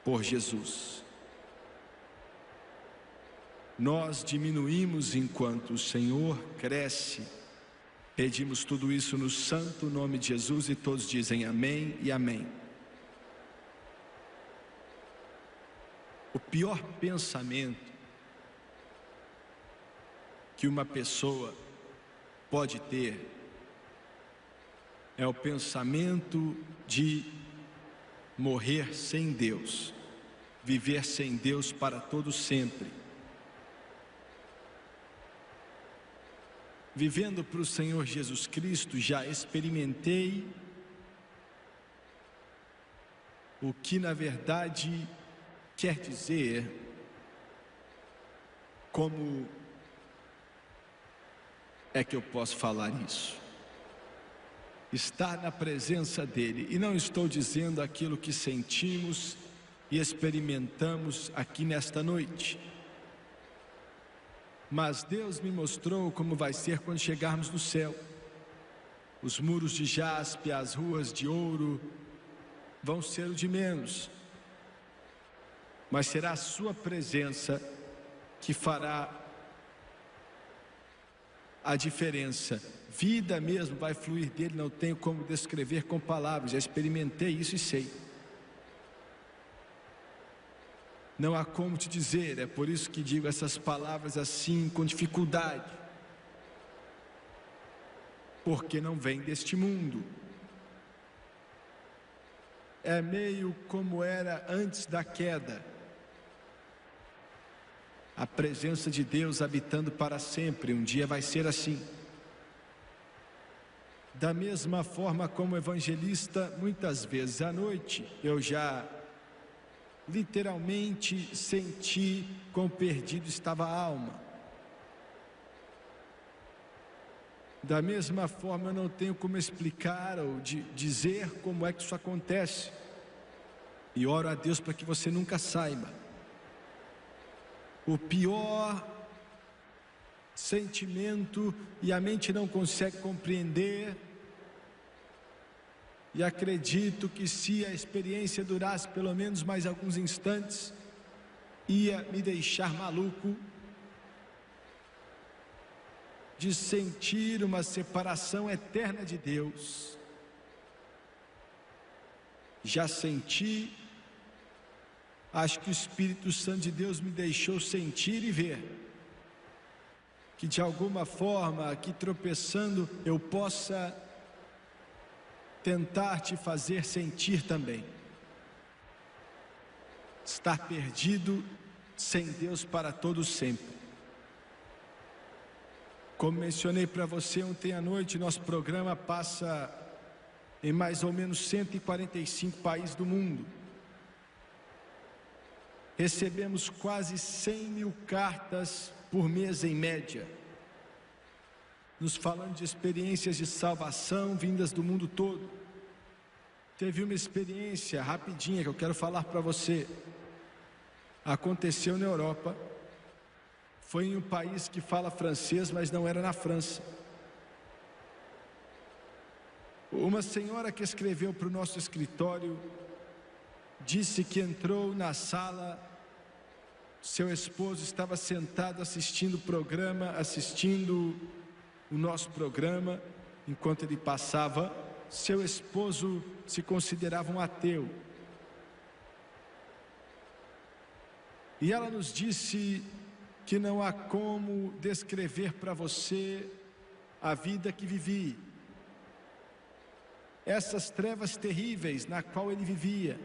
por Jesus. Nós diminuímos enquanto o Senhor cresce. Pedimos tudo isso no santo nome de Jesus e todos dizem amém e amém. O pior pensamento que uma pessoa pode ter é o pensamento de morrer sem Deus, viver sem Deus para todo sempre. Vivendo para o Senhor Jesus Cristo, já experimentei o que na verdade quer dizer como é que eu posso falar isso? Estar na presença dEle, e não estou dizendo aquilo que sentimos e experimentamos aqui nesta noite, mas Deus me mostrou como vai ser quando chegarmos no céu. Os muros de jaspe, as ruas de ouro vão ser o de menos, mas será a sua presença que fará a diferença. Vida mesmo vai fluir dele, não tenho como descrever com palavras, já experimentei isso e sei. Não há como te dizer, é por isso que digo essas palavras assim com dificuldade, porque não vem deste mundo. É meio como era antes da queda, a presença de Deus habitando para sempre. Um dia vai ser assim. Da mesma forma como evangelista, muitas vezes à noite eu já literalmente senti quão perdido estava a alma. Da mesma forma eu não tenho como explicar ou dizer como é que isso acontece, e oro a Deus para que você nunca saiba. O pior sentimento, e a mente não consegue compreender, e acredito que se a experiência durasse pelo menos mais alguns instantes, ia me deixar maluco, de sentir uma separação eterna de Deus. Já senti, acho que o Espírito Santo de Deus me deixou sentir e ver, que de alguma forma, aqui tropeçando, eu possa tentar te fazer sentir também. Estar perdido sem Deus para todo sempre. Como mencionei para você ontem à noite, nosso programa passa em mais ou menos 145 países do mundo. Recebemos quase 100.000 cartas por mês em média, nos falando de experiências de salvação vindas do mundo todo. Teve uma experiência rapidinha que eu quero falar para você. Aconteceu na Europa. Foi em um país que fala francês, mas não era na França. Uma senhora que escreveu para o nosso escritório disse que entrou na sala, seu esposo estava sentado assistindo o programa, assistindo o nosso programa. Enquanto ele passava, seu esposo se considerava um ateu. E ela nos disse que não há como descrever para você a vida que vivi, essas trevas terríveis na qual ele vivia,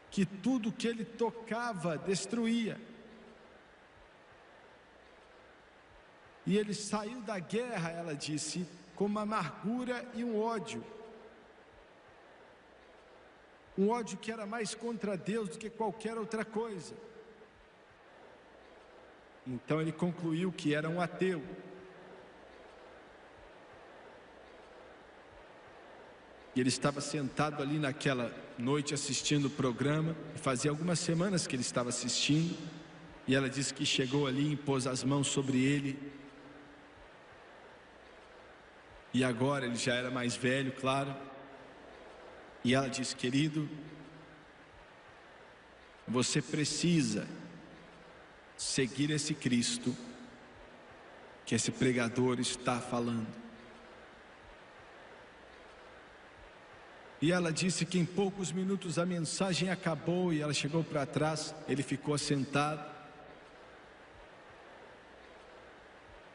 que tudo que ele tocava destruía. E ele saiu da guerra, ela disse, com uma amargura e um ódio. Um ódio que era mais contra Deus do que qualquer outra coisa. Então ele concluiu que era um ateu. E ele estava sentado ali naquela noite assistindo o programa, e fazia algumas semanas que ele estava assistindo, e ela disse que chegou ali e pôs as mãos sobre ele. E agora ele já era mais velho, claro. E ela disse: querido, você precisa seguir esse Cristo que esse pregador está falando. E ela disse que em poucos minutos a mensagem acabou e ela chegou para trás, ele ficou sentado.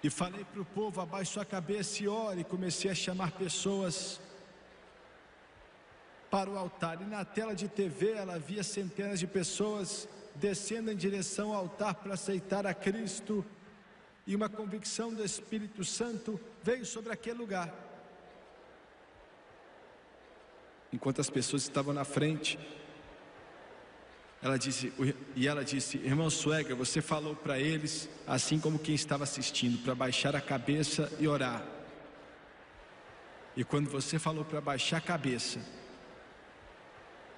E falei para o povo: abaixe sua cabeça e ore. E comecei a chamar pessoas para o altar. E na tela de TV ela via centenas de pessoas descendo em direção ao altar para aceitar a Cristo. E uma convicção do Espírito Santo veio sobre aquele lugar. Enquanto as pessoas estavam na frente, ela disse: irmão Sueger, você falou para eles, assim como quem estava assistindo, para baixar a cabeça e orar. E quando você falou para baixar a cabeça,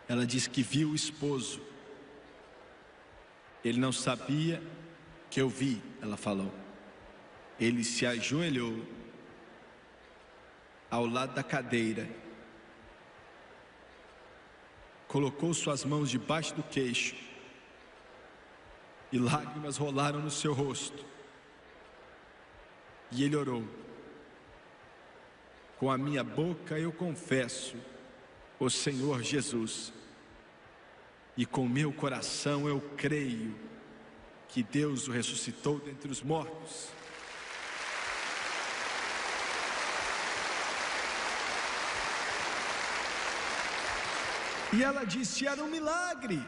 ela disse que viu o esposo. Ele não sabia que eu vi, ela falou. Ele se ajoelhou ao lado da cadeira, colocou suas mãos debaixo do queixo e lágrimas rolaram no seu rosto. E ele orou: com a minha boca eu confesso o Senhor Jesus, e com meu coração eu creio que Deus o ressuscitou dentre os mortos. E ela disse: era um milagre.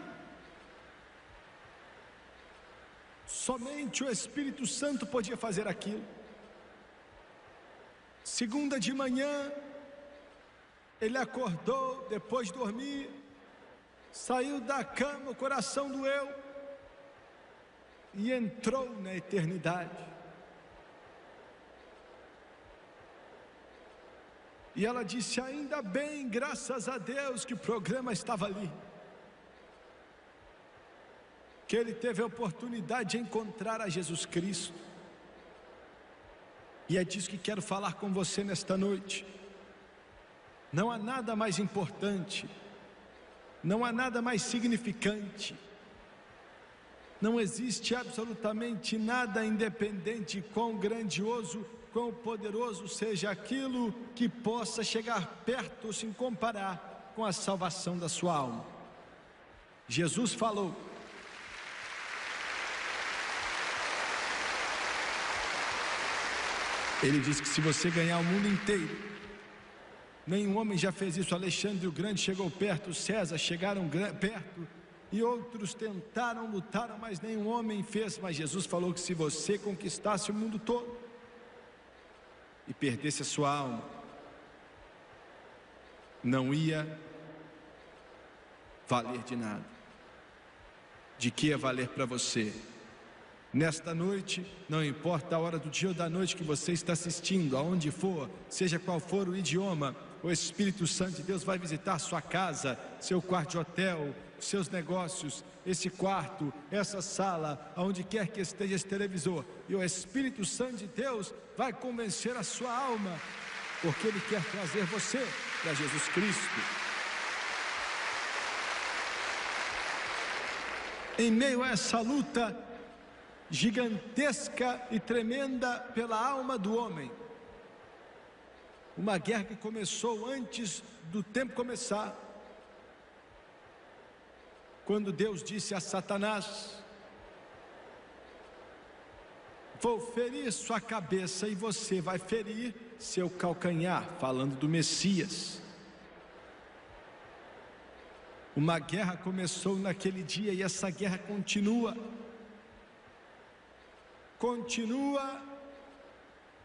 Somente o Espírito Santo podia fazer aquilo. Segunda de manhã, ele acordou depois de dormir, saiu da cama, o coração doeu e entrou na eternidade. E ela disse: ainda bem, graças a Deus, que o programa estava ali, que ele teve a oportunidade de encontrar a Jesus Cristo. E é disso que quero falar com você nesta noite. Não há nada mais importante, não há nada mais significante, não existe absolutamente nada, independente de quão grandioso, quão poderoso seja aquilo, que possa chegar perto ou se comparar com a salvação da sua alma. Jesus falou: ele disse que se você ganhar o mundo inteiro, nenhum homem já fez isso. Alexandre o Grande chegou perto, César chegaram perto, e outros tentaram, lutaram, mas nenhum homem fez. Mas Jesus falou que se você conquistasse o mundo todo e perdesse a sua alma, não ia valer de nada. De que ia valer para você? Nesta noite, não importa a hora do dia ou da noite que você está assistindo, aonde for, seja qual for o idioma, o Espírito Santo de Deus vai visitar sua casa, seu quarto de hotel, seus negócios, esse quarto, essa sala, aonde quer que esteja esse televisor. E o Espírito Santo de Deus vai convencer a sua alma, porque Ele quer trazer você para Jesus Cristo. Em meio a essa luta gigantesca e tremenda pela alma do homem, uma guerra que começou antes do tempo começar, quando Deus disse a Satanás: vou ferir sua cabeça e você vai ferir seu calcanhar, falando do Messias. Uma guerra começou naquele dia e essa guerra continua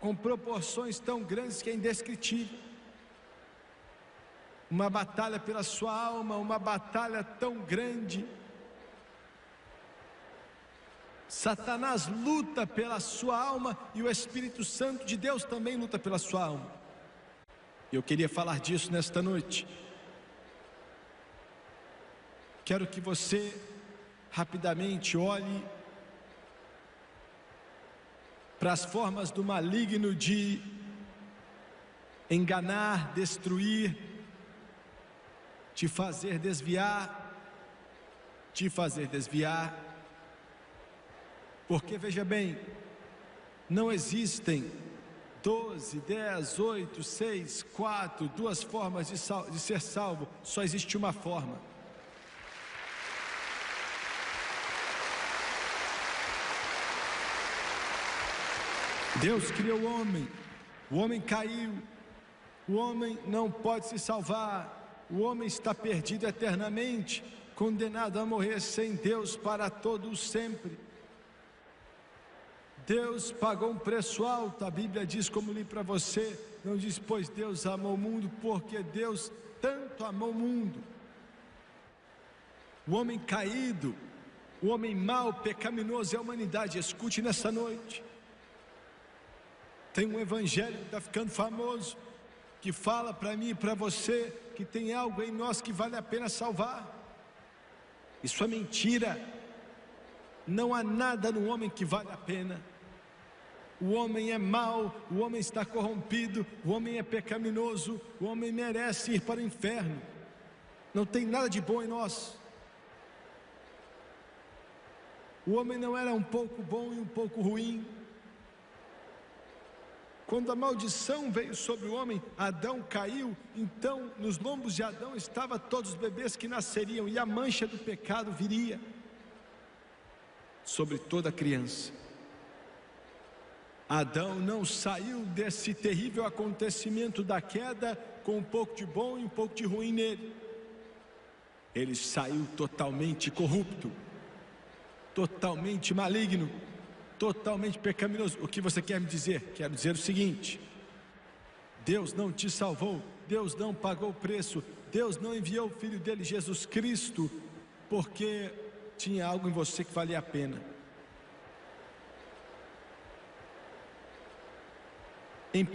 com proporções tão grandes que é indescritível. Uma batalha pela sua alma, uma batalha tão grande. Satanás luta pela sua alma e o Espírito Santo de Deus também luta pela sua alma. Eu queria falar disso nesta noite. Quero que você rapidamente olhe para as formas do maligno de enganar, destruir, te fazer desviar, porque veja bem, não existem 12, 10, 8, 6, 4, duas formas de ser salvo, só existe uma forma. Deus criou o homem caiu, o homem não pode se salvar, o homem está perdido eternamente, condenado a morrer sem Deus para todo sempre. Deus pagou um preço alto, a Bíblia diz, como li para você, não diz, pois Deus amou o mundo, porque Deus tanto amou o mundo. O homem caído, o homem mau, pecaminoso é a humanidade. Escute nessa noite, tem um evangelho que está ficando famoso, que fala para mim e para você, que tem algo em nós que vale a pena salvar. Isso é mentira, não há nada no homem que vale a pena. O homem é mau, o homem está corrompido, o homem é pecaminoso, o homem merece ir para o inferno. Não tem nada de bom em nós. O homem não era um pouco bom e um pouco ruim. Quando a maldição veio sobre o homem, Adão caiu, então nos lombos de Adão estavam todos os bebês que nasceriam, e a mancha do pecado viria sobre toda criança. Adão não saiu desse terrível acontecimento da queda com um pouco de bom e um pouco de ruim nele. Ele saiu totalmente corrupto, totalmente maligno, totalmente pecaminoso. O que você quer me dizer? Quero dizer o seguinte: Deus não te salvou, Deus não pagou o preço, Deus não enviou o Filho dele, Jesus Cristo, porque tinha algo em você que valia a pena. Em 1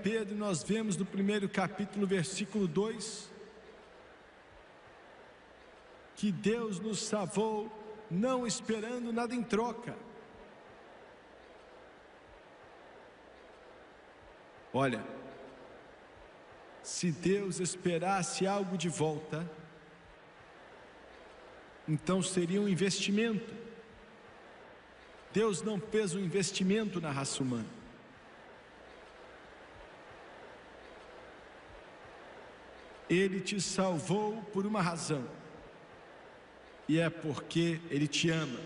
Pedro nós vemos no primeiro capítulo, versículo 2, que Deus nos salvou não esperando nada em troca. Olha, se Deus esperasse algo de volta, então seria um investimento. Deus não fez um investimento na raça humana. Ele te salvou por uma razão, e é porque Ele te ama.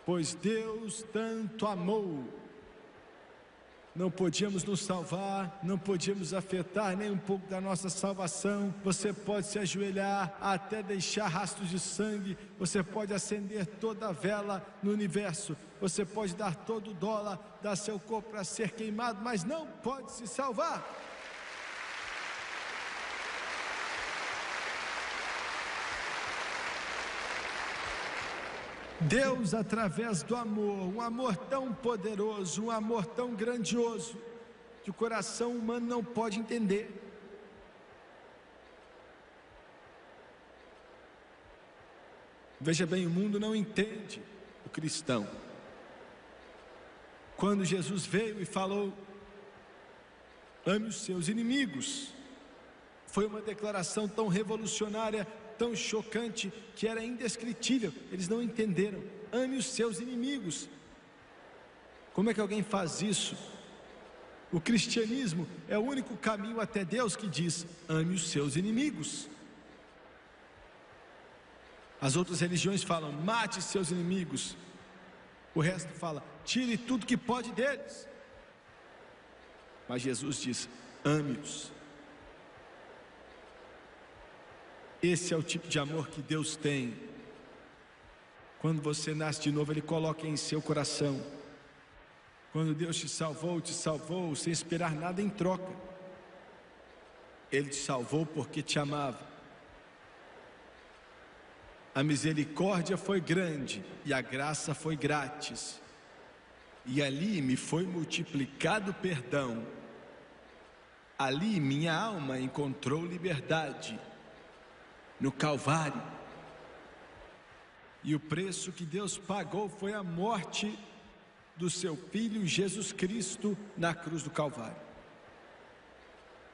Pois Deus tanto amou. Não podíamos nos salvar, não podíamos afetar nem um pouco da nossa salvação. Você pode se ajoelhar até deixar rastros de sangue, você pode acender toda a vela no universo, você pode dar todo o dólar, dar seu corpo para ser queimado, mas não pode se salvar. Deus, através do amor, um amor tão poderoso, um amor tão grandioso, que o coração humano não pode entender. Veja bem, o mundo não entende o cristão. Quando Jesus veio e falou, ame os seus inimigos, foi uma declaração tão revolucionária, tão chocante, que era indescritível. Eles não entenderam. Ame os seus inimigos. Como é que alguém faz isso? O cristianismo é o único caminho até Deus que diz, ame os seus inimigos. As outras religiões falam, mate seus inimigos. O resto fala, tire tudo que pode deles. Mas Jesus diz, ame-os. Esse é o tipo de amor que Deus tem. Quando você nasce de novo, Ele coloca em seu coração. Quando Deus te salvou sem esperar nada em troca. Ele te salvou porque te amava. A misericórdia foi grande e a graça foi grátis. E ali me foi multiplicado perdão. Ali minha alma encontrou liberdade. No Calvário. E o preço que Deus pagou foi a morte do seu Filho Jesus Cristo na cruz do Calvário.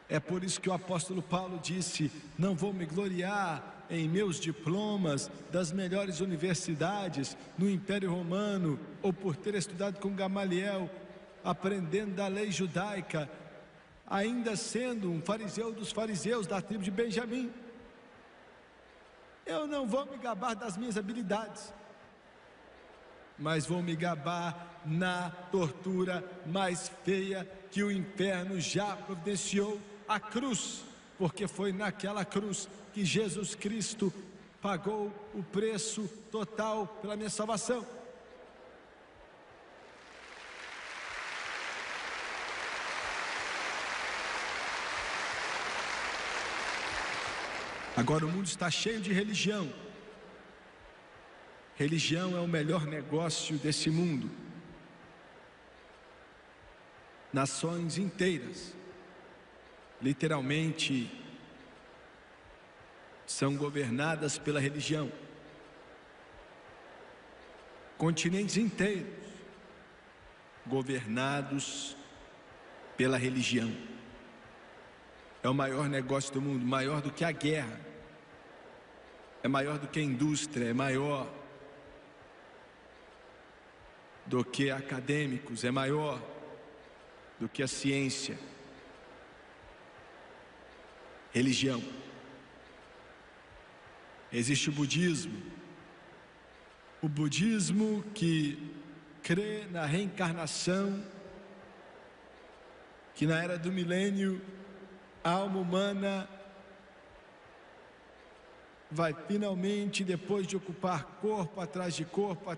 É por isso que o apóstolo Paulo disse: não vou me gloriar em meus diplomas das melhores universidades no Império Romano, ou por ter estudado com Gamaliel, aprendendo da lei judaica, ainda sendo um fariseu dos fariseus da tribo de Benjamim. Eu não vou me gabar das minhas habilidades, mas vou me gabar na tortura mais feia que o inferno já providenciou, a cruz, porque foi naquela cruz que Jesus Cristo pagou o preço total pela minha salvação. Agora o mundo está cheio de religião. Religião é o melhor negócio desse mundo. Nações inteiras, literalmente, são governadas pela religião. Continentes inteiros, governados pela religião. É o maior negócio do mundo, maior do que a guerra, é maior do que a indústria, é maior do que acadêmicos, é maior do que a ciência. Religião. Existe o budismo que crê na reencarnação, que na era do milênio a alma humana vai finalmente, depois de ocupar corpo atrás de corpo,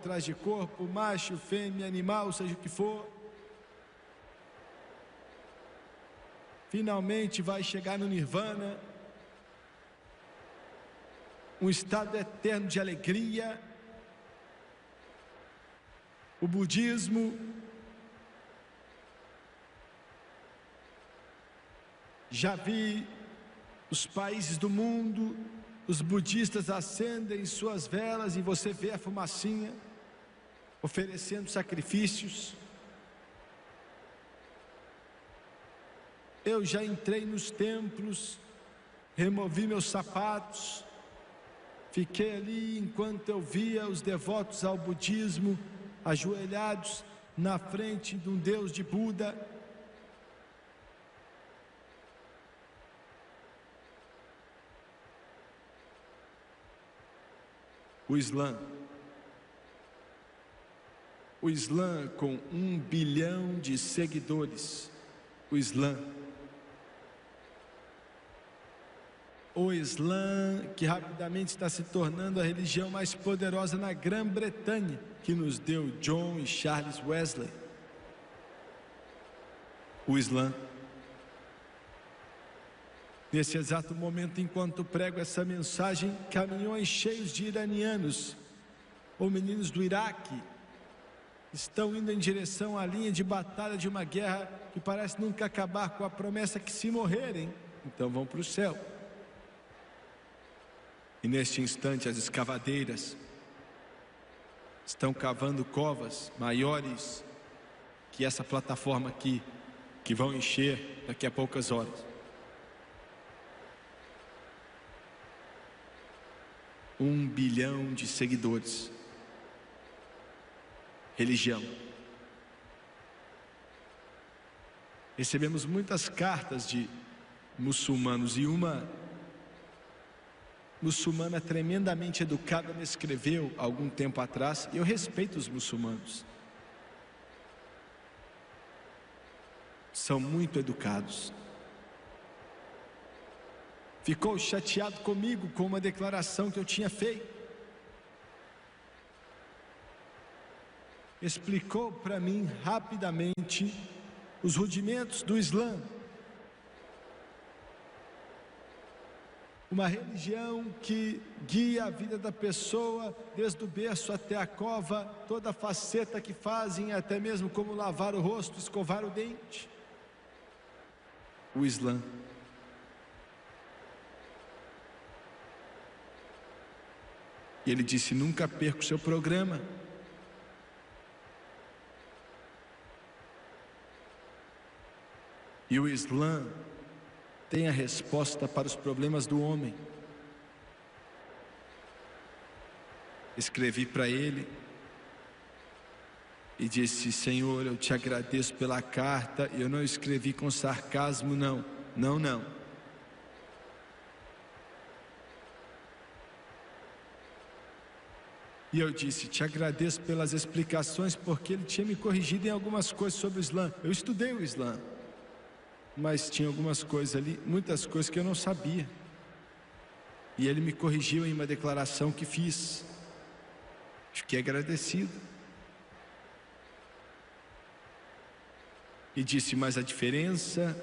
macho, fêmea, animal, seja o que for, finalmente vai chegar no nirvana, um estado eterno de alegria. O budismo já vi os países do mundo, os budistas acendem suas velas e você vê a fumacinha, oferecendo sacrifícios. Eu já entrei nos templos, removi meus sapatos, fiquei ali enquanto eu via os devotos ao budismo ajoelhados na frente de um Deus de Buda. O Islã com 1 bilhão de seguidores, o Islã que rapidamente está se tornando a religião mais poderosa na Grã-Bretanha, que nos deu John e Charles Wesley. O Islã, nesse exato momento, enquanto prego essa mensagem, caminhões cheios de iranianos ou meninos do Iraque estão indo em direção à linha de batalha de uma guerra que parece nunca acabar, com a promessa que, se morrerem, então vão para o céu. E neste instante as escavadeiras estão cavando covas maiores que essa plataforma aqui, que vão encher daqui a poucas horas. 1 bilhão de seguidores. Religião. Recebemos muitas cartas de muçulmanos, e uma muçulmana tremendamente educada me escreveu há algum tempo atrás, e eu respeito os muçulmanos, são muito educados. Ficou chateado comigo com uma declaração que eu tinha feito. Explicou para mim rapidamente os rudimentos do Islã. Uma religião que guia a vida da pessoa desde o berço até a cova, toda a faceta que fazem, até mesmo como lavar o rosto, escovar o dente. O Islã. E ele disse: nunca perca o seu programa. E o Islã tem a resposta para os problemas do homem. Escrevi para ele e disse: Senhor, eu te agradeço pela carta. Eu não escrevi com sarcasmo, não. E eu disse: te agradeço pelas explicações, porque ele tinha me corrigido em algumas coisas sobre o Islã. Eu estudei o Islã, mas tinha algumas coisas ali, muitas coisas que eu não sabia. E ele me corrigiu em uma declaração que fiz. Fiquei agradecido. E disse: mas a diferença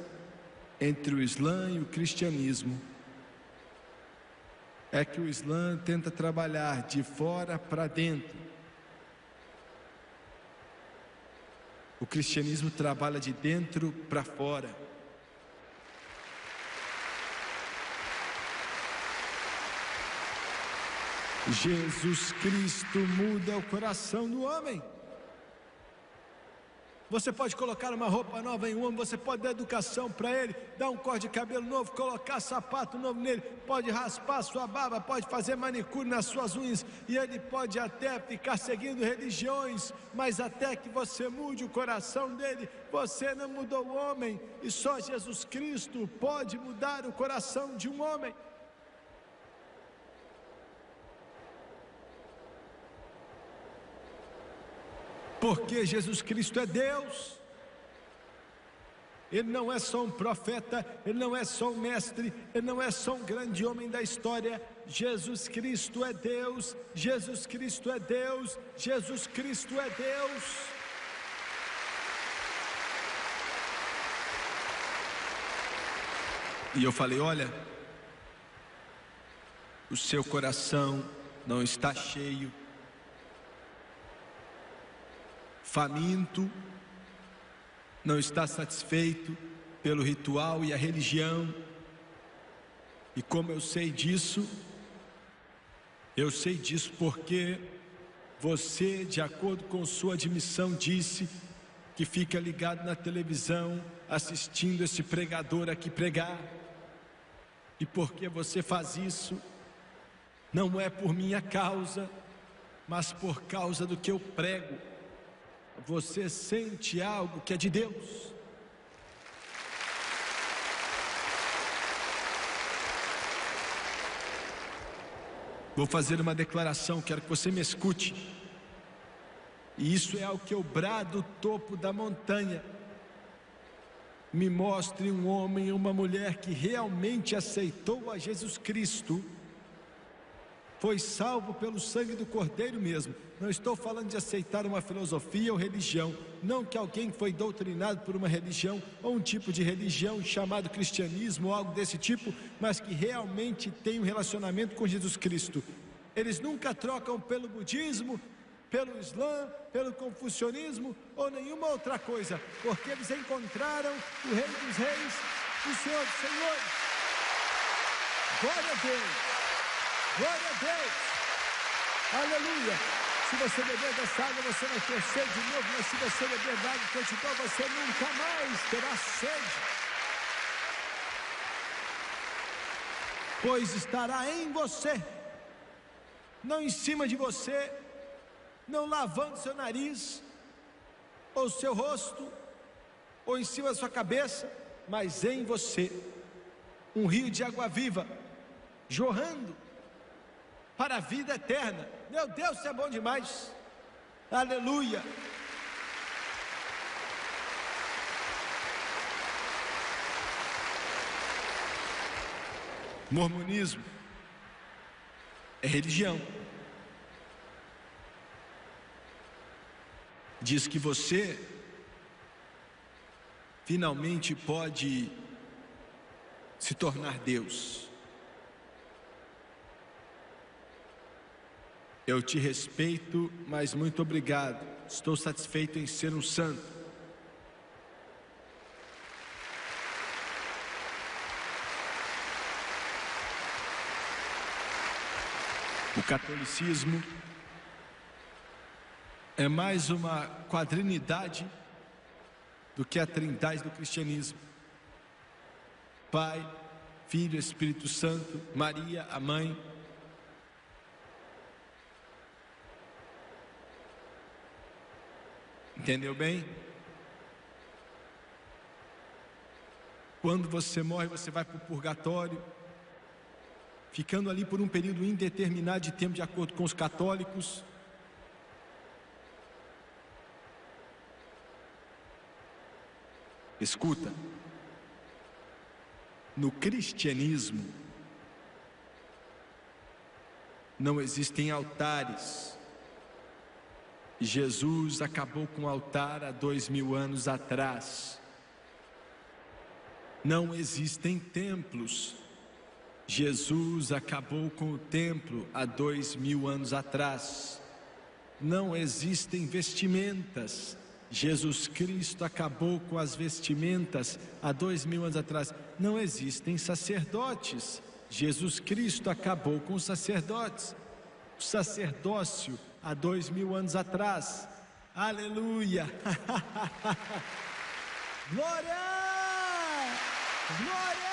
entre o Islã e o cristianismo é que o Islã tenta trabalhar de fora para dentro. O cristianismo trabalha de dentro para fora. Jesus Cristo muda o coração do homem. Você pode colocar uma roupa nova em um homem, você pode dar educação para ele, dar um corte de cabelo novo, colocar sapato novo nele, pode raspar sua barba, pode fazer manicure nas suas unhas, e ele pode até ficar seguindo religiões, mas até que você mude o coração dele, você não mudou o homem, e só Jesus Cristo pode mudar o coração de um homem. Porque Jesus Cristo é Deus. Ele não é só um profeta, ele não é só um mestre, ele não é só um grande homem da história. Jesus Cristo é Deus, Jesus Cristo é Deus, Jesus Cristo é Deus. E eu falei: olha, o seu coração não está cheio, faminto, não está satisfeito pelo ritual e a religião. E como eu sei disso? Eu sei disso porque você, de acordo com sua admissão, disse que fica ligado na televisão assistindo esse pregador aqui pregar. E porque você faz isso, não é por minha causa, mas por causa do que eu prego. Você sente algo que é de Deus. Vou fazer uma declaração, quero que você me escute. E isso é algo que eu brado do topo da montanha. Me mostre um homem e uma mulher que realmente aceitou a Jesus Cristo, foi salvo pelo sangue do Cordeiro mesmo. Não estou falando de aceitar uma filosofia ou religião, não que alguém foi doutrinado por uma religião ou um tipo de religião chamado cristianismo ou algo desse tipo, mas que realmente tem um relacionamento com Jesus Cristo. Eles nunca trocam pelo budismo, pelo Islã, pelo confucionismo ou nenhuma outra coisa, porque eles encontraram o Rei dos Reis, o Senhor dos Senhores. Glória a Deus! Glória a Deus, aleluia. Se você beber dessa água, você vai ter sede de novo, mas se você beber da água que eu te dou, você nunca mais terá sede, pois estará em você, não em cima de você, não lavando seu nariz, ou seu rosto, ou em cima da sua cabeça, mas em você, um rio de água viva, jorrando para a vida eterna. Meu Deus, isso é bom demais, aleluia. Mormonismo é religião. Diz que você finalmente pode se tornar Deus. Eu te respeito, mas muito obrigado. Estou satisfeito em ser um santo. O catolicismo é mais uma quadrinidade do que a trindade do cristianismo. Pai, Filho, Espírito Santo, Maria, a mãe. Entendeu bem? Quando você morre, você vai para o purgatório, ficando ali por um período indeterminado de tempo, de acordo com os católicos. Escuta, no cristianismo não existem altares. Jesus acabou com o altar há 2000 anos atrás. Não existem templos. Jesus acabou com o templo há 2000 anos atrás. Não existem vestimentas. Jesus Cristo acabou com as vestimentas há 2000 anos atrás. Não existem sacerdotes. Jesus Cristo acabou com os sacerdotes. O sacerdócio há 2000 anos atrás. Aleluia! Glória! Glória!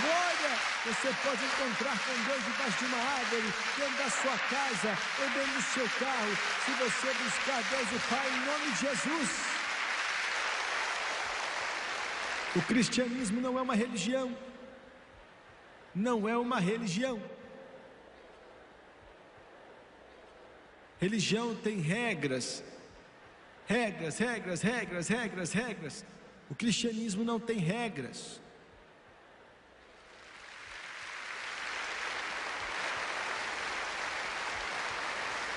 Glória! Você pode encontrar com Deus debaixo de uma árvore, dentro da sua casa ou dentro do seu carro, se você buscar Deus o Pai em nome de Jesus. O cristianismo não é uma religião. Não é uma religião. Religião tem regras. Regras, regras, regras, regras, regras. O cristianismo não tem regras.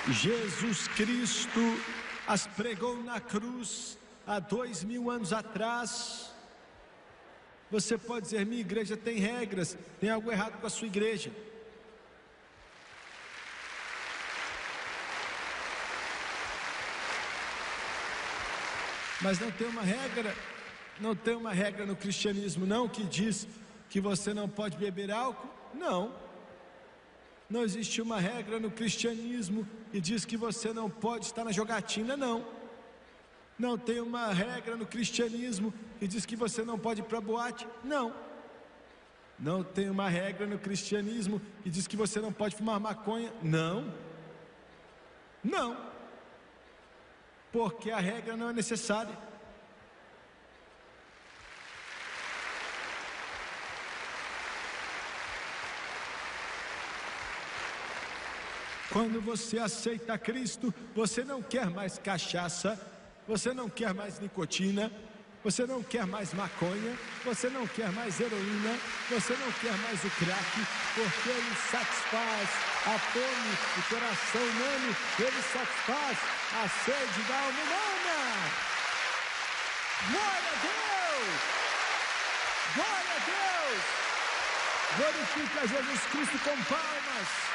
Jesus Cristo as pregou na cruz há 2000 anos atrás. Você pode dizer, minha igreja tem regras, tem algo errado com a sua igreja. Mas não tem uma regra, não tem uma regra no cristianismo não, que diz que você não pode beber álcool. Não existe uma regra no cristianismo que diz que você não pode estar na jogatina, não tem uma regra no cristianismo que diz que você não pode ir para a boate, não tem uma regra no cristianismo que diz que você não pode fumar maconha, não, porque a regra não é necessária. Quando você aceita Cristo, você não quer mais cachaça, você não quer mais nicotina, você não quer mais maconha, você não quer mais heroína, você não quer mais o crack, porque Ele satisfaz a fome do coração humano, Ele satisfaz a sede da alma humana. Glória a Deus! Glória a Deus! Glorifique a Jesus Cristo com palmas.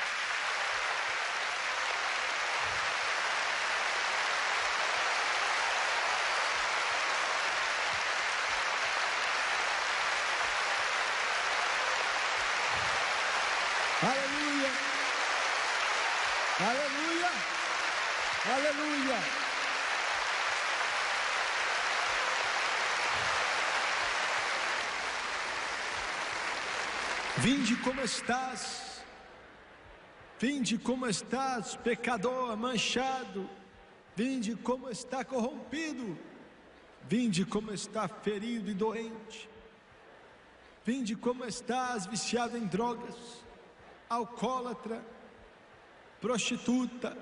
Aleluia, aleluia, aleluia. Vinde como estás, vinde como estás, pecador manchado, vinde como está corrompido, vinde como está ferido e doente, vinde como estás viciado em drogas, alcoólatra, prostituta,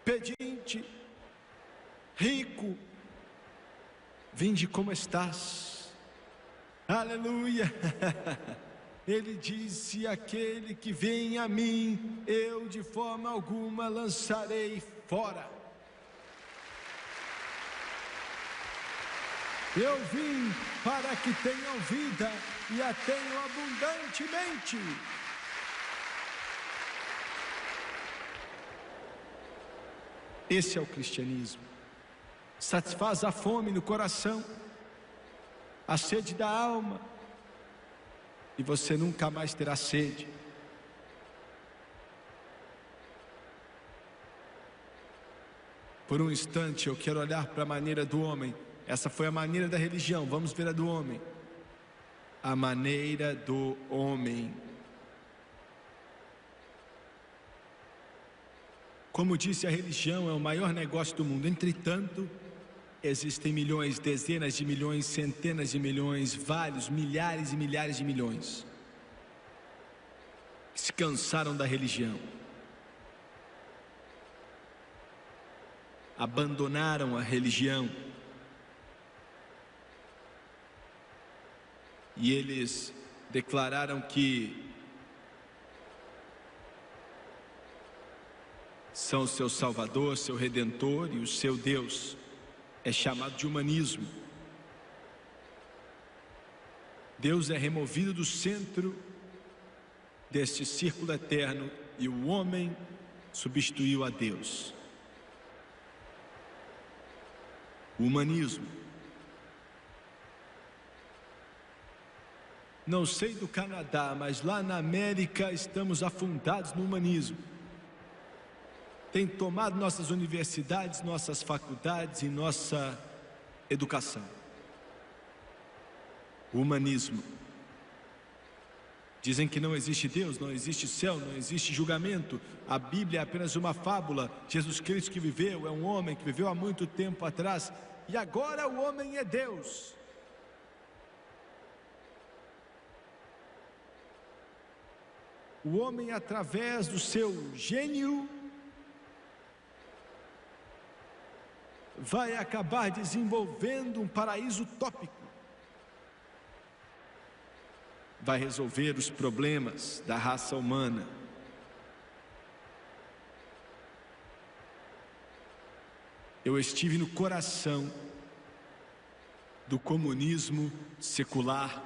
pedinte, rico, vinde como estás. Aleluia. Ele disse, aquele que vem a mim, eu de forma alguma lançarei fora. Eu vim para que tenham vida e a tenham abundantemente. Esse é o cristianismo. Satisfaz a fome no coração, a sede da alma, e você nunca mais terá sede. Por um instante eu quero olhar para a maneira do homem. Essa foi a maneira da religião, vamos ver a do homem. à maneira do homem. Como disse, a religião é o maior negócio do mundo. Entretanto, existem milhões, dezenas de milhões, centenas de milhões, vários, milhares e milhares de milhões que se cansaram da religião, abandonaram a religião e eles declararam que são seu Salvador, seu Redentor, e o seu Deus é chamado de humanismo. Deus é removido do centro deste círculo eterno e o homem substituiu a Deus. O humanismo. Não sei do Canadá, mas lá na América estamos afundados no humanismo. Tem tomado nossas universidades, nossas faculdades e nossa educação. O humanismo. Dizem que não existe Deus, não existe céu, não existe julgamento. A Bíblia é apenas uma fábula. Jesus Cristo que viveu é um homem que viveu há muito tempo atrás. E agora o homem é Deus. O homem, através do seu gênio, vai acabar desenvolvendo um paraíso utópico. Vai resolver os problemas da raça humana. Eu estive no coração do comunismo secular,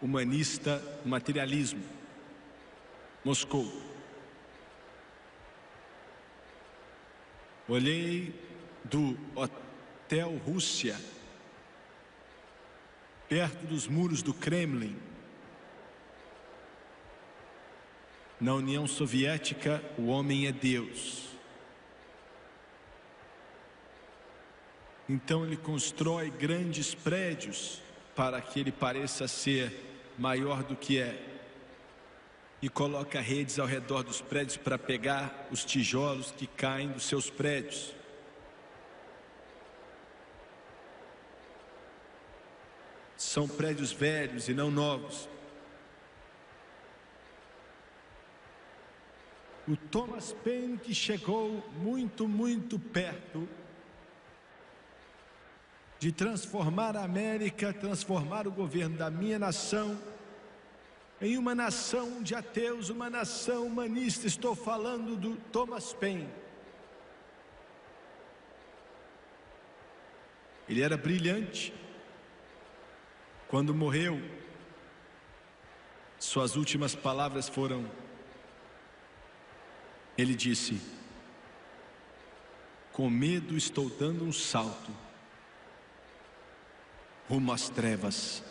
humanista, materialismo. Moscou. Olhei do Hotel Rússia, perto dos muros do Kremlin. Na União Soviética, o homem é Deus. Então ele constrói grandes prédios para que ele pareça ser maior do que é. E coloca redes ao redor dos prédios para pegar os tijolos que caem dos seus prédios. São prédios velhos e não novos. O Thomas Paine, que chegou muito perto de transformar a América, transformar o governo da minha nação em uma nação de ateus, uma nação humanista. Estou falando do Thomas Paine. Ele era brilhante. Quando morreu, suas últimas palavras foram: ele disse, com medo estou dando um salto rumo às trevas.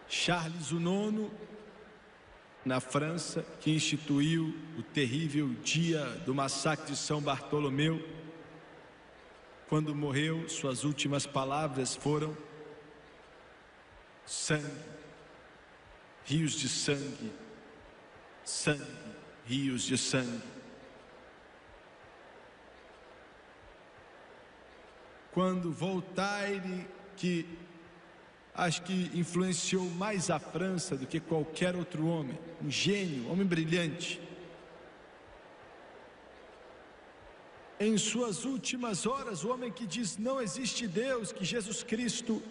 Charles IX, na França, que instituiu o terrível dia do massacre de São Bartolomeu, quando morreu, suas últimas palavras foram: sangue, rios de sangue, sangue, rios de sangue. Quando Voltaire, que acho que influenciou mais a França do que qualquer outro homem, um gênio, homem brilhante, em suas últimas horas, o homem que diz não existe Deus, que Jesus Cristo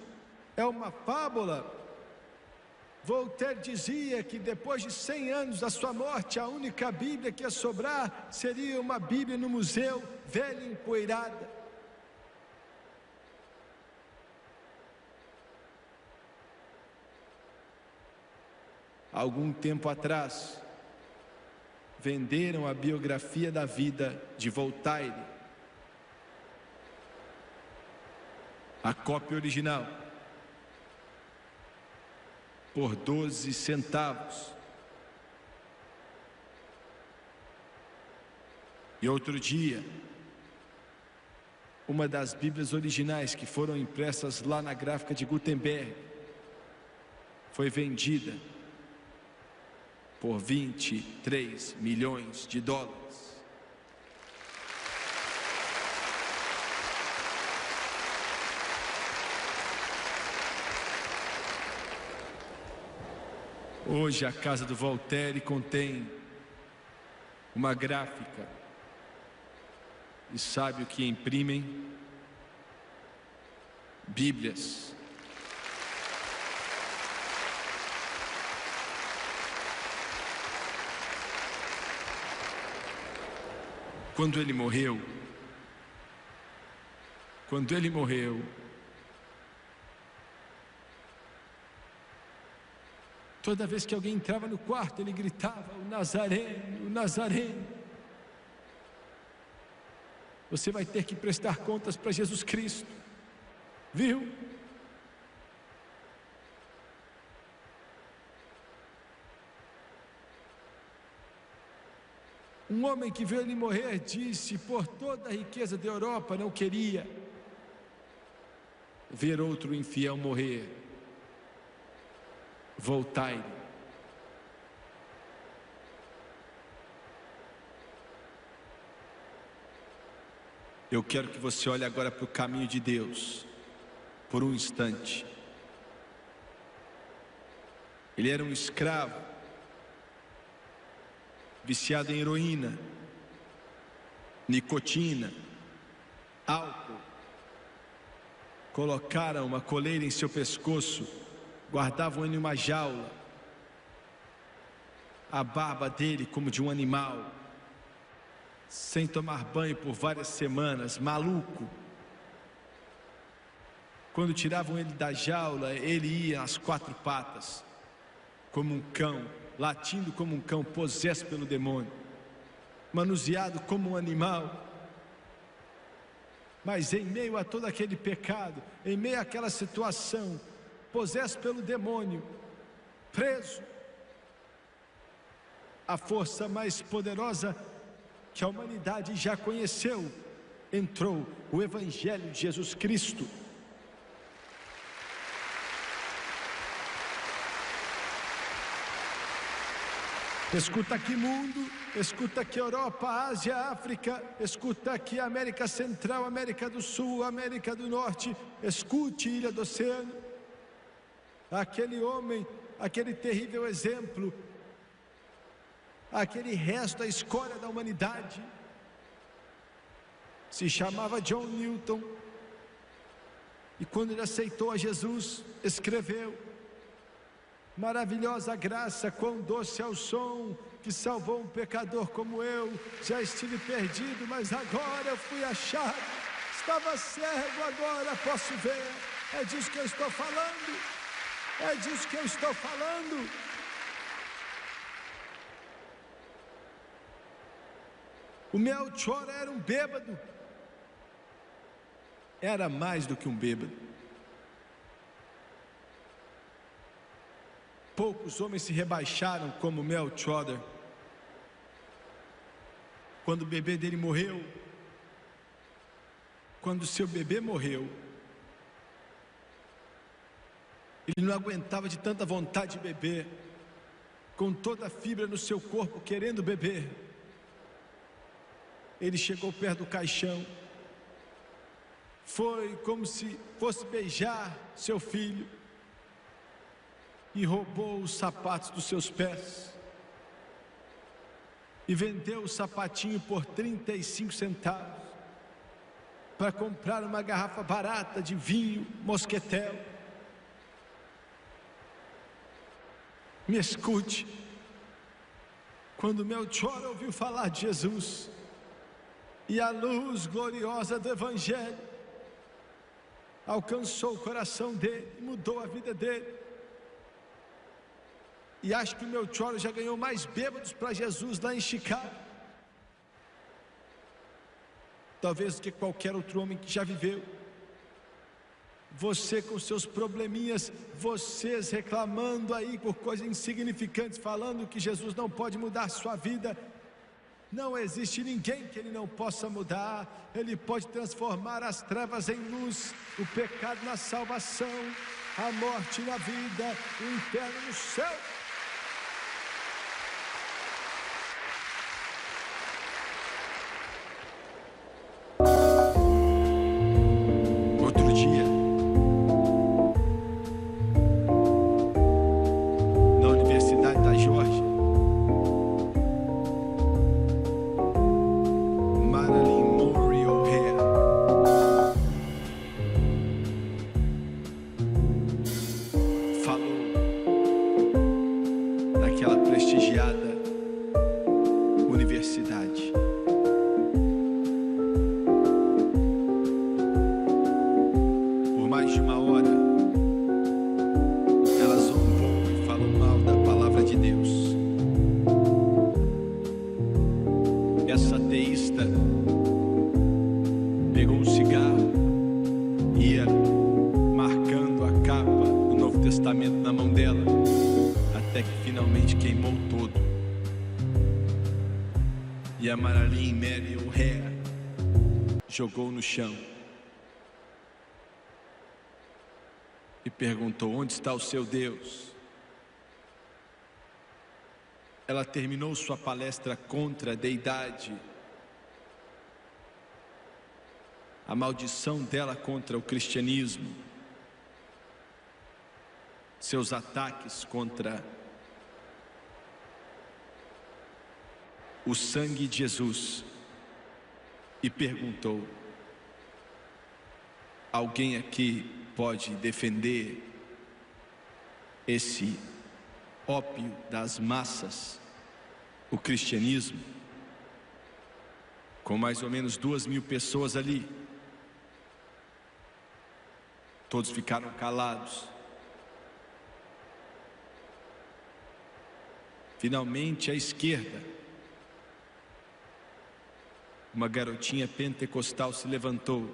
é uma fábula. Voltaire dizia que depois de 100 anos da sua morte, a única Bíblia que ia sobrar seria uma Bíblia no museu, velha e empoeirada. Algum tempo atrás, venderam a biografia da vida de Voltaire, a cópia original, por 12 centavos. E outro dia, uma das Bíblias originais que foram impressas lá na gráfica de Gutenberg foi vendida por 23 milhões de dólares. Hoje a casa do Voltaire contém uma gráfica. E sabe o que imprimem? Bíblias. Quando ele morreu, toda vez que alguém entrava no quarto, ele gritava: o Nazareno, o Nazareno. Você vai ter que prestar contas para Jesus Cristo, viu? Um homem que viu ele morrer disse: por toda a riqueza da Europa não queria ver outro infiel morrer. Voltaire. Eu quero que você olhe agora para o caminho de Deus, por um instante. Ele era um escravo, viciado em heroína, nicotina, álcool. Colocaram uma coleira em seu pescoço, guardavam ele em uma jaula, a barba dele como de um animal, sem tomar banho por várias semanas, maluco. Quando tiravam ele da jaula, ele ia às quatro patas, como um cão, latindo como um cão, possesso pelo demônio, manuseado como um animal. Mas em meio a todo aquele pecado, em meio àquela situação, possesso pelo demônio, preso, a força mais poderosa que a humanidade já conheceu, entrou o Evangelho de Jesus Cristo. Escuta aqui mundo, escuta aqui Europa, Ásia, África, escuta aqui América Central, América do Sul, América do Norte, escute Ilha do Oceano. Aquele homem, aquele terrível exemplo, aquele resto, a escória da humanidade, se chamava John Newton, e quando ele aceitou a Jesus, escreveu: maravilhosa graça, quão doce é o som que salvou um pecador como eu. Já estive perdido, mas agora eu fui achado. Estava cego, agora posso ver. É disso que eu estou falando. É disso que eu estou falando. O Melchior era um bêbado. Era mais do que um bêbado. Poucos homens se rebaixaram como Melchior. Quando o bebê dele morreu, quando seu bebê morreu, ele não aguentava de tanta vontade de beber, com toda a fibra no seu corpo querendo beber. Ele chegou perto do caixão, foi como se fosse beijar seu filho, e roubou os sapatos dos seus pés, e vendeu o sapatinho por 35 centavos, para comprar uma garrafa barata de vinho mosquetel. Me escute, quando Melchior ouviu falar de Jesus, e a luz gloriosa do Evangelho alcançou o coração dele e mudou a vida dele. E acho que o Melchior já ganhou mais bêbados para Jesus lá em Chicago, talvez do que qualquer outro homem que já viveu. Você com seus probleminhas, vocês reclamando aí por coisas insignificantes, falando que Jesus não pode mudar sua vida. Não existe ninguém que Ele não possa mudar. Ele pode transformar as trevas em luz, o pecado na salvação, a morte na vida, o inferno no céu. Outro dia, na Universidade da Geórgia, prestigiada universidade. Por mais de uma hora, ela zombou e falou mal da palavra de Deus. Essa ateísta pegou um cigarro e ia marcando a capa do Novo Testamento na mão dela, até que finalmente queimou todo. E a Marilyn Mary O'Hare jogou no chão e perguntou: onde está o seu Deus? Ela terminou sua palestra contra a deidade, a maldição dela contra o cristianismo, seus ataques contra o sangue de Jesus, e perguntou: alguém aqui pode defender esse ópio das massas, o cristianismo? Com mais ou menos 2.000 pessoas ali, todos ficaram calados. Finalmente, à esquerda, uma garotinha pentecostal se levantou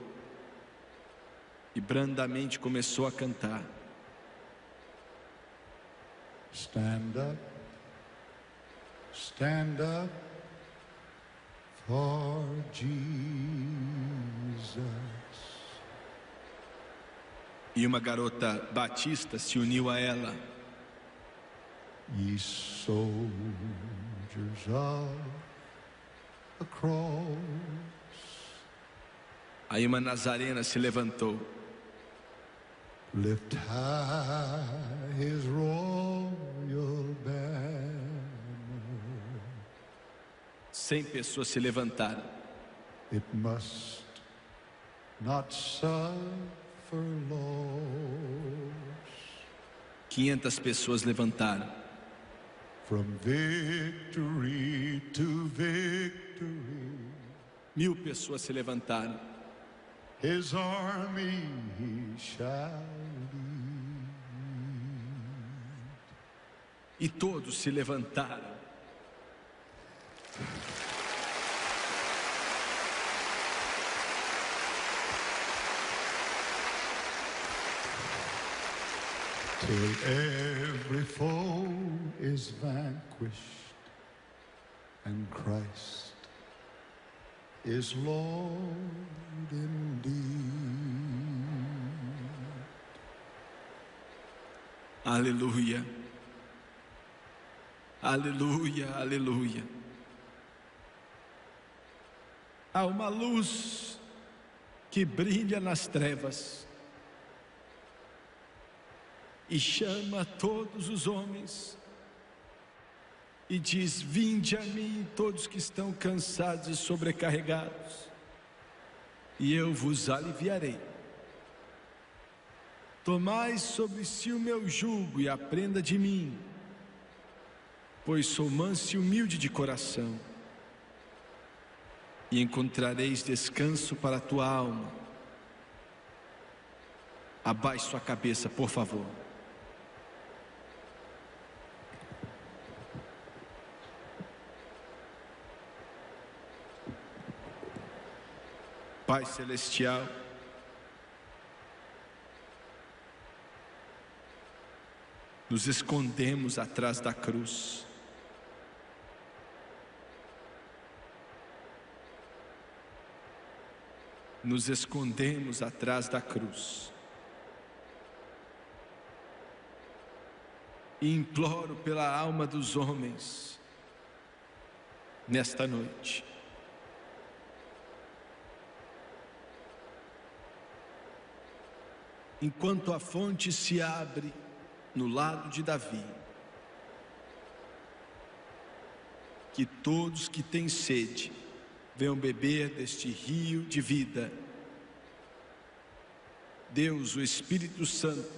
e brandamente começou a cantar: stand up for Jesus. E uma garota batista se uniu a ela: ye soldiers of the cross. Aí uma nazarena se levantou: lift high his royal banner. 100 pessoas se levantaram: it must not suffer loss. 500 pessoas levantaram: from victory to victory. 1000 pessoas se levantaram: his army he shall lead. E todos se levantaram. Till every foe is vanquished and Christ is Lord indeed. Aleluia, aleluia, aleluia. Há uma luz que brilha nas trevas e chama todos os homens e diz: vinde a mim todos que estão cansados e sobrecarregados, e eu vos aliviarei. Tomai sobre si o meu jugo e aprenda de mim, pois sou manso e humilde de coração, e encontrareis descanso para a tua alma. Abaixe sua cabeça, por favor. Pai Celestial, nos escondemos atrás da cruz nos escondemos atrás da cruz. E imploro pela alma dos homens nesta noite. Enquanto a fonte se abre no lado de Davi, que todos que têm sede venham beber deste rio de vida. Deus, o Espírito Santo,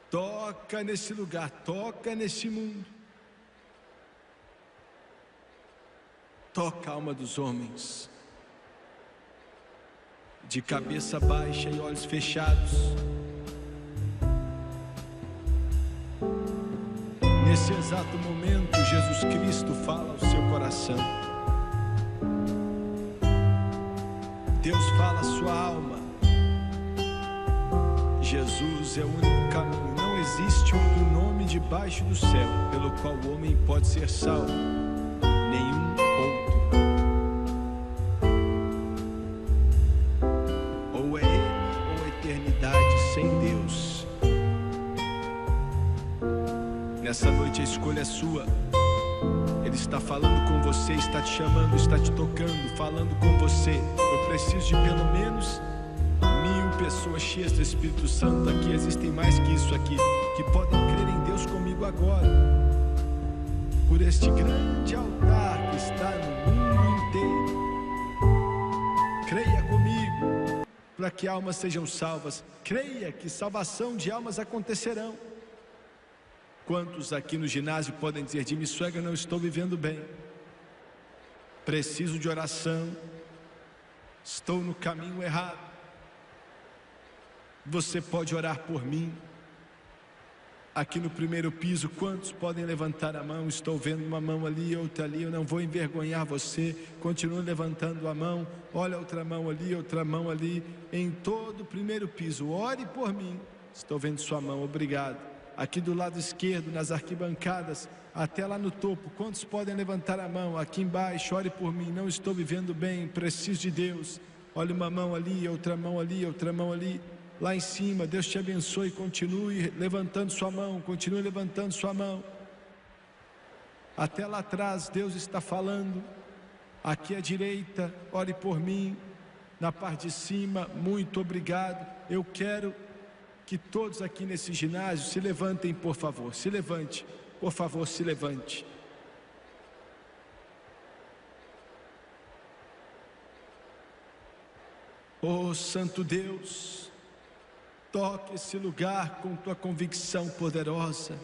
toca nesse lugar, toca nesse mundo. Toca a alma dos homens, de cabeça baixa e olhos fechados. Nesse exato momento, Jesus Cristo fala ao seu coração. Deus fala à sua alma. Jesus é o único caminho. Não existe outro nome debaixo do céu pelo qual o homem pode ser salvo. Nenhum outro. Ou é Ele ou a eternidade sem Deus. Nessa noite a escolha é sua. Ele está falando com você, está te chamando, está te tocando, falando com você. Eu preciso de pelo menos 1000 pessoas cheias do Espírito Santo aqui. Existem mais que isso aqui, que podem crer em Deus comigo agora. Por este grande altar que está no mundo inteiro. Creia comigo, para que almas sejam salvas. Creia que salvação de almas acontecerão. Quantos aqui no ginásio podem dizer: de Missuega, não estou vivendo bem, preciso de oração, estou no caminho errado? Você pode orar por mim. Aqui no primeiro piso, quantos podem levantar a mão? Estou vendo uma mão ali, outra ali. Eu não vou envergonhar você. Continue levantando a mão. Olha outra mão ali, outra mão ali. Em todo o primeiro piso, ore por mim. Estou vendo sua mão, obrigado. Aqui do lado esquerdo, nas arquibancadas, até lá no topo, quantos podem levantar a mão? Aqui embaixo, ore por mim, não estou vivendo bem, preciso de Deus. Olha uma mão ali, outra mão ali, outra mão ali. Lá em cima, Deus te abençoe, continue levantando sua mão, continue levantando sua mão. Até lá atrás, Deus está falando. Aqui à direita, ore por mim. Na parte de cima, muito obrigado. Eu quero que todos aqui nesse ginásio se levantem, por favor. Se levante, por favor, se levante. Oh, Santo Deus, toque esse lugar com tua convicção poderosa.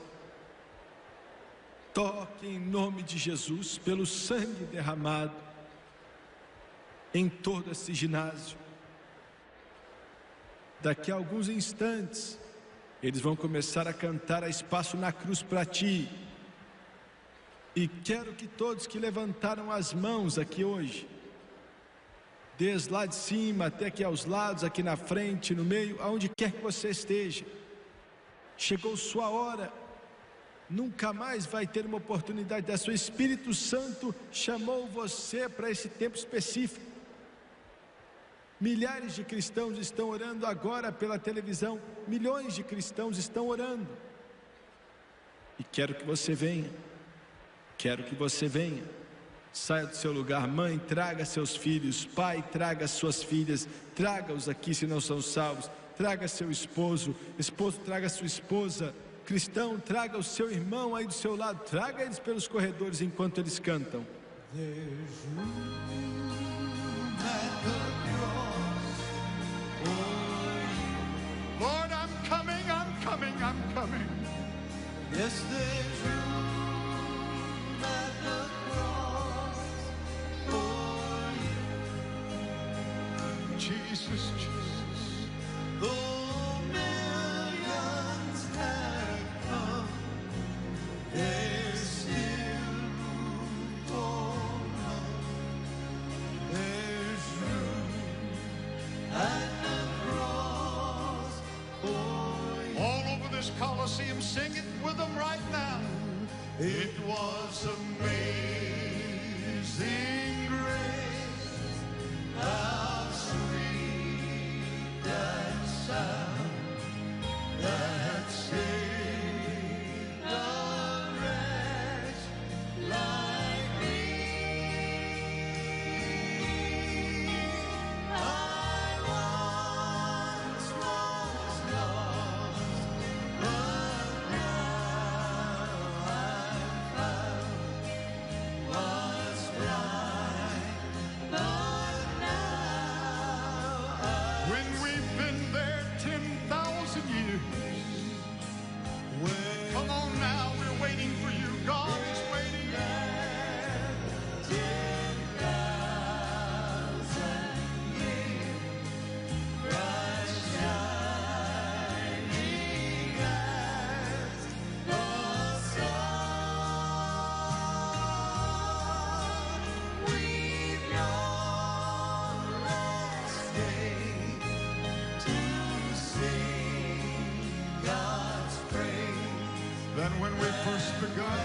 Toque em nome de Jesus, pelo sangue derramado em todo esse ginásio. Daqui a alguns instantes, eles vão começar a cantar a Espaço na Cruz para ti. E quero que todos que levantaram as mãos aqui hoje, desde lá de cima até aqui aos lados, aqui na frente, no meio, aonde quer que você esteja, chegou sua hora, nunca mais vai ter uma oportunidade dessa. O Espírito Santo chamou você para esse tempo específico. Milhares de cristãos estão orando agora pela televisão, milhões de cristãos estão orando. E quero que você venha, quero que você venha. Saia do seu lugar, mãe, traga seus filhos, pai, traga suas filhas, traga-os aqui se não são salvos, traga seu esposo, esposo, traga sua esposa, cristão, traga o seu irmão aí do seu lado, traga eles pelos corredores enquanto eles cantam. Lord, I'm coming, I'm coming, I'm coming. Yes, there's room at the cross for you. Jesus, Jesus. Though millions have come, there's still room for none. There's room at the cross for you. All over this Coliseum, sing it with them right now. It was amazing grace, how sweet begun.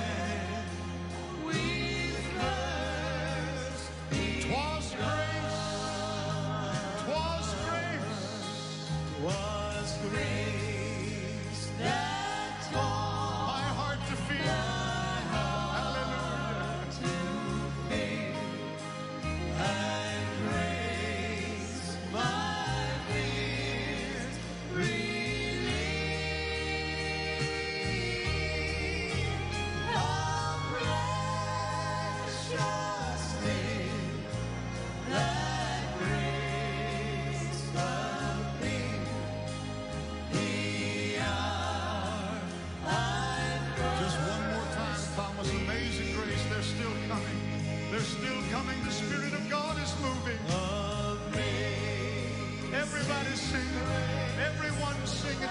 'Twas grace, 'twas grace, Was grace that taught my heart to feel. Hallelujah. and grace my fears relieved. How precious did that grace appear, the hour I Just one more time, Thomas. Amazing grace. They're still coming. They're still coming. The Spirit of God is moving. Everybody sing it. Everyone sing it.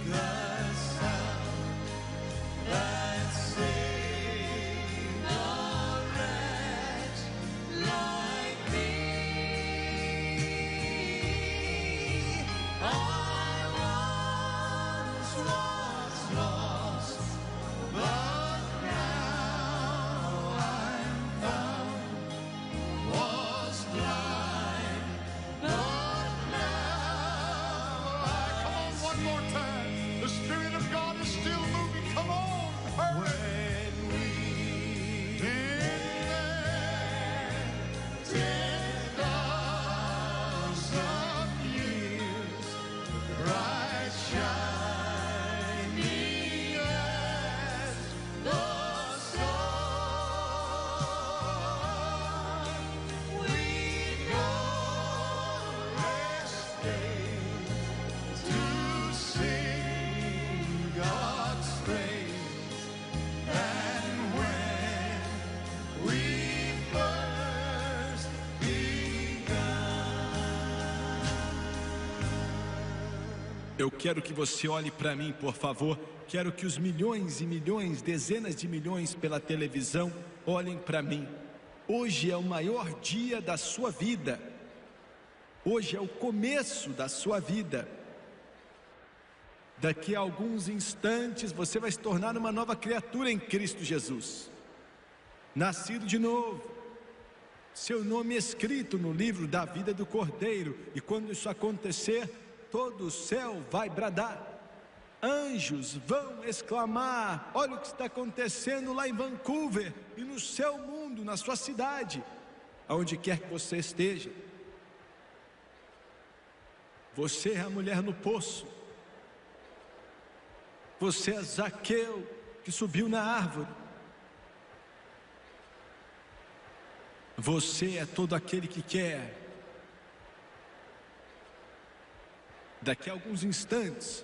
the sound that saved a wretch like me. I once was lost, but now I'm found. Was blind, but now Come on, one more time. The Spirit of God is still moving. Come on. Hurry. when we In there, 10,000 years, bright shining as the sun, we go rest day to sing God's praise. And when we first Eu quero que você olhe para mim, por favor. Quero que os milhões e milhões, dezenas de milhões pela televisão olhem para mim. Hoje é o maior dia da sua vida. Hoje é o começo da sua vida. Daqui a alguns instantes você vai se tornar uma nova criatura em Cristo Jesus. Nascido de novo. Seu nome escrito no livro da vida do Cordeiro. E quando isso acontecer, todo o céu vai bradar. Anjos vão exclamar: olha o que está acontecendo lá em Vancouver e no seu mundo, na sua cidade, aonde quer que você esteja. Você é a mulher no poço. Você é Zaqueu, que subiu na árvore. Você é todo aquele que quer. Daqui a alguns instantes,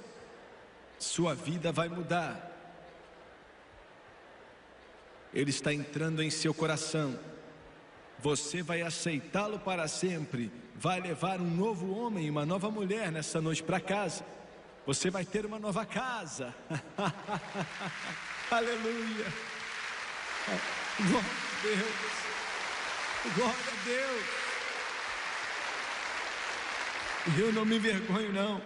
sua vida vai mudar. Ele está entrando em seu coração. Você vai aceitá-lo para sempre. Vai levar um novo homem e uma nova mulher nessa noite para casa. Você vai ter uma nova casa. Aleluia. Glória a Deus. Glória a Deus. Eu não me envergonho, não.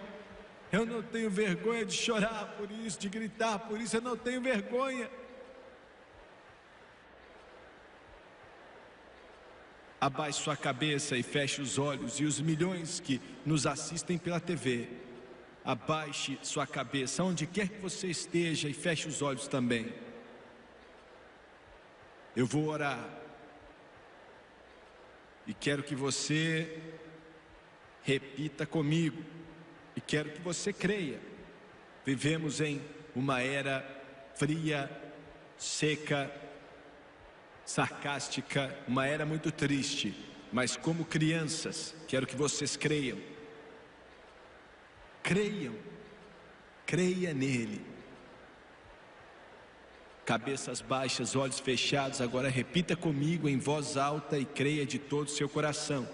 Eu não tenho vergonha de chorar por isso, de gritar por isso. Eu não tenho vergonha. Abaixe sua cabeça e feche os olhos. E os milhões que nos assistem pela TV, abaixe sua cabeça onde quer que você esteja e feche os olhos também. Eu vou orar. E quero que você repita comigo. E quero que você creia. Vivemos em uma era fria, seca, sarcástica, uma era muito triste. Mas como crianças, quero que vocês creiam. Creiam. Creia nele. Cabeças baixas, olhos fechados. Agora repita comigo em voz alta e creia de todo o seu coração.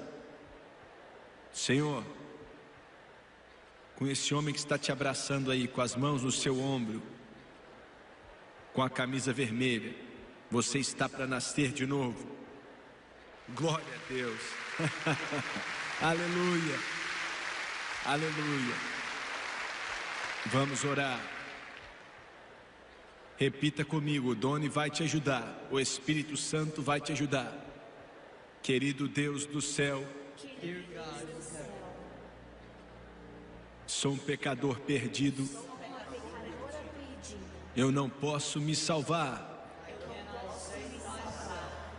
Senhor, com esse homem que está te abraçando aí, com as mãos no seu ombro, com a camisa vermelha, você está para nascer de novo. Glória a Deus. Aleluia. Aleluia. Vamos orar. Repita comigo, o Doni vai te ajudar, o Espírito Santo vai te ajudar. Querido Deus do céu, sou um pecador perdido, eu não posso me salvar.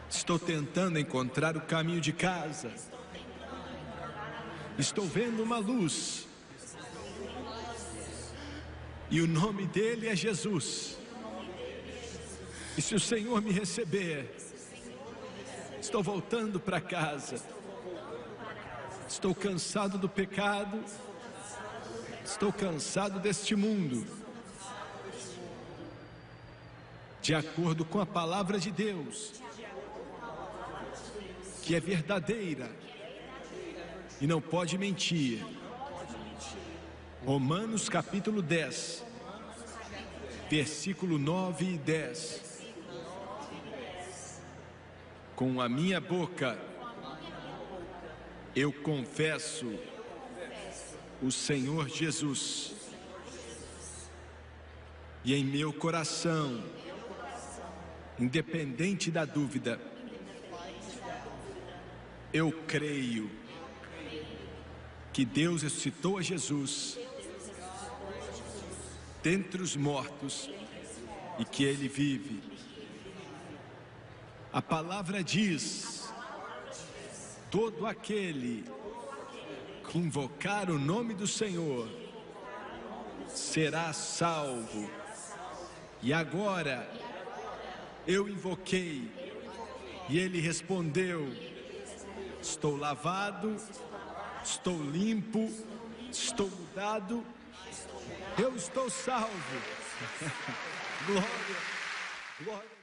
Estou tentando encontrar o caminho de casa. Estou vendo uma luz. E o nome dele é Jesus. E se o Senhor me receber, estou voltando para casa. Estou cansado do pecado. Estou cansado deste mundo. De acordo com a palavra de Deus, que é verdadeira e não pode mentir. Romanos capítulo 10, versículo 9 e 10. Com a minha boca eu confesso o Senhor Jesus, e em meu coração, independente da dúvida, eu creio que Deus ressuscitou a Jesus dentre os mortos e que Ele vive. A palavra diz: todo aquele que invocar o nome do Senhor será salvo. E agora eu invoquei e Ele respondeu: estou lavado, estou limpo, estou mudado, eu estou salvo. Glória, glória.